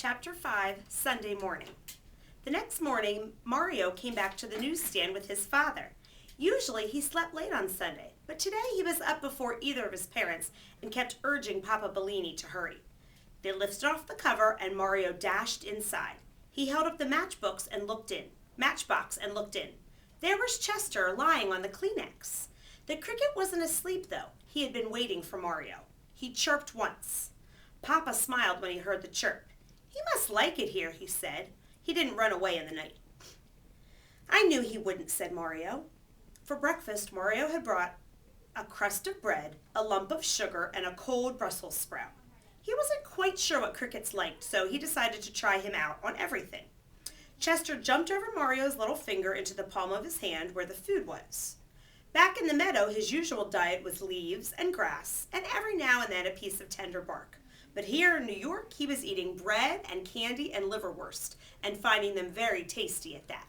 Chapter 5, Sunday Morning. The next morning, Mario came back to the newsstand with his father. Usually he slept late on Sunday, but today he was up before either of his parents and kept urging Papa Bellini to hurry. They lifted off the cover and Mario dashed inside. He held up the matchbox and looked in. There was Chester lying on the Kleenex. The cricket wasn't asleep though. He had been waiting for Mario. He chirped once. Papa smiled when he heard the chirp. "He must like it here," he said. He didn't run away in the night. "I knew he wouldn't," said Mario. For breakfast, Mario had brought a crust of bread, a lump of sugar, and a cold Brussels sprout. He wasn't quite sure what crickets liked, so he decided to try him out on everything. Chester jumped over Mario's little finger into the palm of his hand where the food was. Back in the meadow, his usual diet was leaves and grass, and every now and then a piece of tender bark. But here in New York, he was eating bread and candy and liverwurst, and finding them very tasty at that.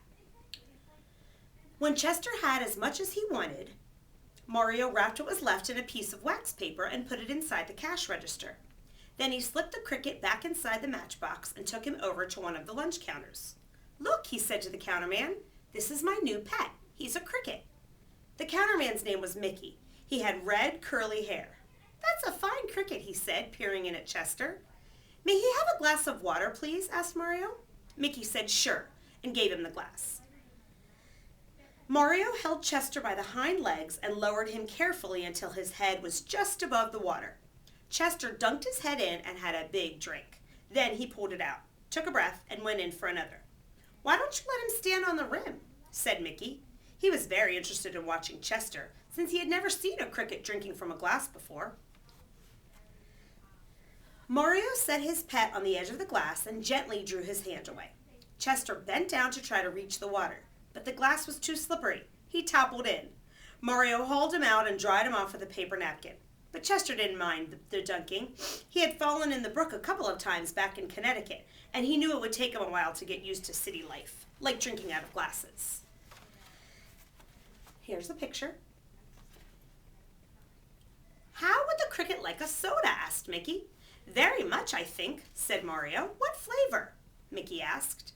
When Chester had as much as he wanted, Mario wrapped what was left in a piece of wax paper and put it inside the cash register. Then he slipped the cricket back inside the matchbox and took him over to one of the lunch counters. "Look," he said to the counterman, "this is my new pet. He's a cricket." The counterman's name was Mickey. He had red, curly hair. "That's a fine cricket," he said, peering in at Chester. "May he have a glass of water, please?" asked Mario. Mickey said sure, and gave him the glass. Mario held Chester by the hind legs and lowered him carefully until his head was just above the water. Chester dunked his head in and had a big drink. Then he pulled it out, took a breath, and went in for another. "Why don't you let him stand on the rim?" said Mickey. He was very interested in watching Chester, since he had never seen a cricket drinking from a glass before. Mario set his pet on the edge of the glass and gently drew his hand away. Chester bent down to try to reach the water, but the glass was too slippery. He toppled in. Mario hauled him out and dried him off with a paper napkin. But Chester didn't mind the dunking. He had fallen in the brook a couple of times back in Connecticut, and he knew it would take him a while to get used to city life, like drinking out of glasses. Here's the picture. "How would the cricket like a soda?" asked Mickey. "Very much, I think," said Mario. "What flavor?" Mickey asked.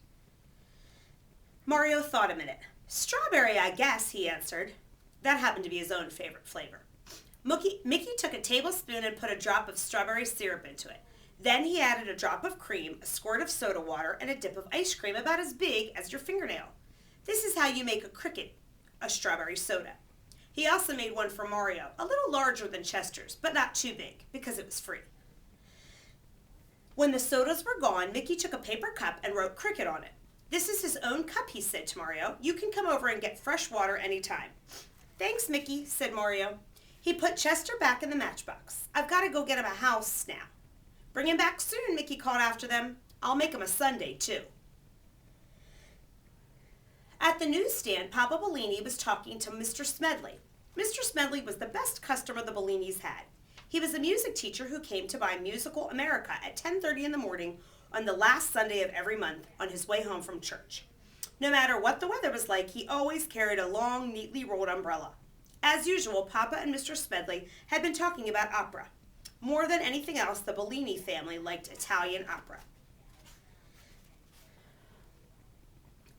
Mario thought a minute. "Strawberry, I guess," he answered. That happened to be his own favorite flavor. Mickey took a tablespoon and put a drop of strawberry syrup into it. Then he added a drop of cream, a squirt of soda water, and a dip of ice cream about as big as your fingernail. This is how you make a strawberry soda. He also made one for Mario, a little larger than Chester's, but not too big, because it was free. When the sodas were gone, Mickey took a paper cup and wrote cricket on it. "This is his own cup," he said to Mario. "You can come over and get fresh water any time." "Thanks, Mickey," said Mario. He put Chester back in the matchbox. "I've got to go get him a house now." "Bring him back soon," Mickey called after them. "I'll make him a sundae, too." At the newsstand, Papa Bellini was talking to Mr. Smedley. Mr. Smedley was the best customer the Bellinis had. He was a music teacher who came to buy Musical America at 10:30 in the morning on the last Sunday of every month on his way home from church. No matter what the weather was like, he always carried a long, neatly rolled umbrella. As usual, Papa and Mr. Smedley had been talking about opera. More than anything else, the Bellini family liked Italian opera.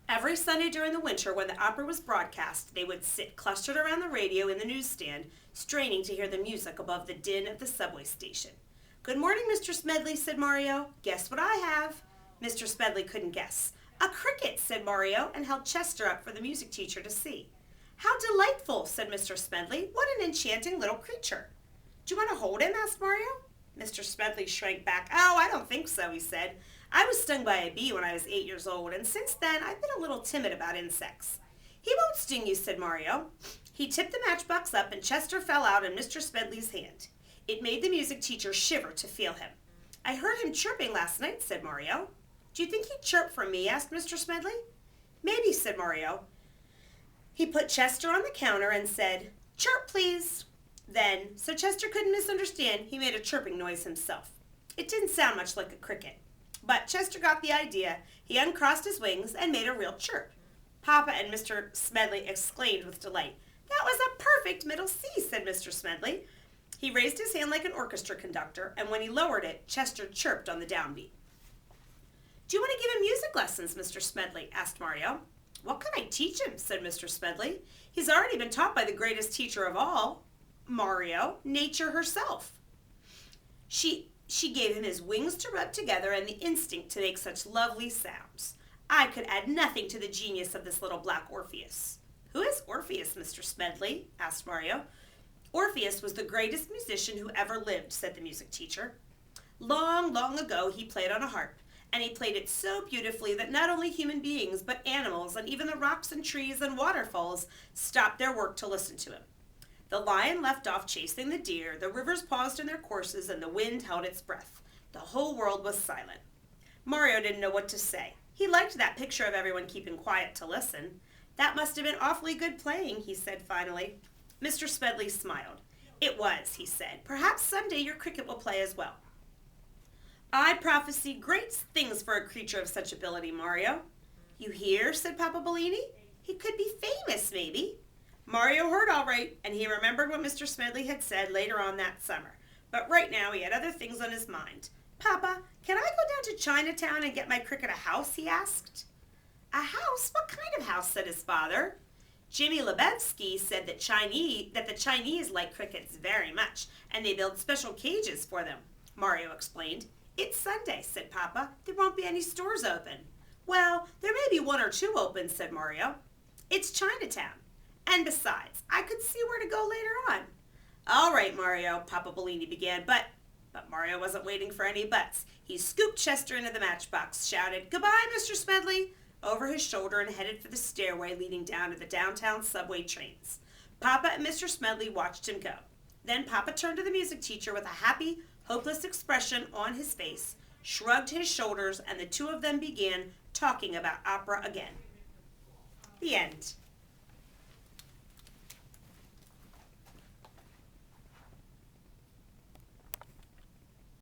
Every Sunday during the winter, when the opera was broadcast, they would sit clustered around the radio in the newsstand, straining to hear the music above the din of the subway station. "Good morning, Mr. Smedley," said Mario. "Guess what I have?" Mr. Smedley couldn't guess. "A cricket," said Mario, and held Chester up for the music teacher to see. "How delightful," said Mr. Smedley. "What an enchanting little creature." "Do you want to hold him?" asked Mario. Mr. Smedley shrank back. "Oh, I don't think so," he said. "I was stung by a bee when I was 8 years old, and since then I've been a little timid about insects." "He won't sting you," said Mario. He tipped the matchbox up, and Chester fell out in Mr. Smedley's hand. It made the music teacher shiver to feel him. "I heard him chirping last night," said Mario. "Do you think he'd chirp for me?" asked Mr. Smedley. "Maybe," said Mario. He put Chester on the counter and said, "Chirp, please." Then, so Chester couldn't misunderstand, he made a chirping noise himself. It didn't sound much like a cricket. But Chester got the idea. He uncrossed his wings and made a real chirp. Papa and Mr. Smedley exclaimed with delight. "That was a perfect middle C," said Mr. Smedley. He raised his hand like an orchestra conductor, and when he lowered it, Chester chirped on the downbeat. Do you want to give him music lessons, Mr. Smedley? Asked Mario. What can I teach him? Said Mr. Smedley. He's already been taught by the greatest teacher of all, Mario, nature herself. She gave him his wings to rub together and the instinct to make such lovely sounds. I could add nothing to the genius of this little black Orpheus. Who is Orpheus, Mr. Smedley? Asked Mario. Orpheus was the greatest musician who ever lived, said the music teacher. Long, long ago he played on a harp, and he played it so beautifully that not only human beings, but animals and even the rocks and trees and waterfalls stopped their work to listen to him. The lion left off chasing the deer, the rivers paused in their courses, and the wind held its breath. The whole world was silent. Mario didn't know what to say. He liked that picture of everyone keeping quiet to listen. That must have been awfully good playing, he said finally. Mr. Smedley smiled. It was, he said. Perhaps someday your cricket will play as well. I prophesy great things for a creature of such ability, Mario. You hear, said Papa Bellini. He could be famous, maybe. Mario heard all right, and he remembered what Mr. Smedley had said later on that summer. But right now he had other things on his mind. Papa, can I go down to Chinatown and get my cricket a house, he asked. A house? What kind of house, said his father. Jimmy Lebevsky said that the Chinese like crickets very much, and they build special cages for them, Mario explained. It's Sunday, said Papa. There won't be any stores open. Well, there may be one or two open, said Mario. It's Chinatown. And besides, I could see where to go later on. All right, Mario, Papa Bellini began, but Mario wasn't waiting for any buts. He scooped Chester into the matchbox, shouted, Goodbye, Mr. Smedley, over his shoulder and headed for the stairway leading down to the downtown subway trains. Papa and Mr. Smedley watched him go. Then Papa turned to the music teacher with a happy, hopeless expression on his face, shrugged his shoulders, and the two of them began talking about opera again. The end.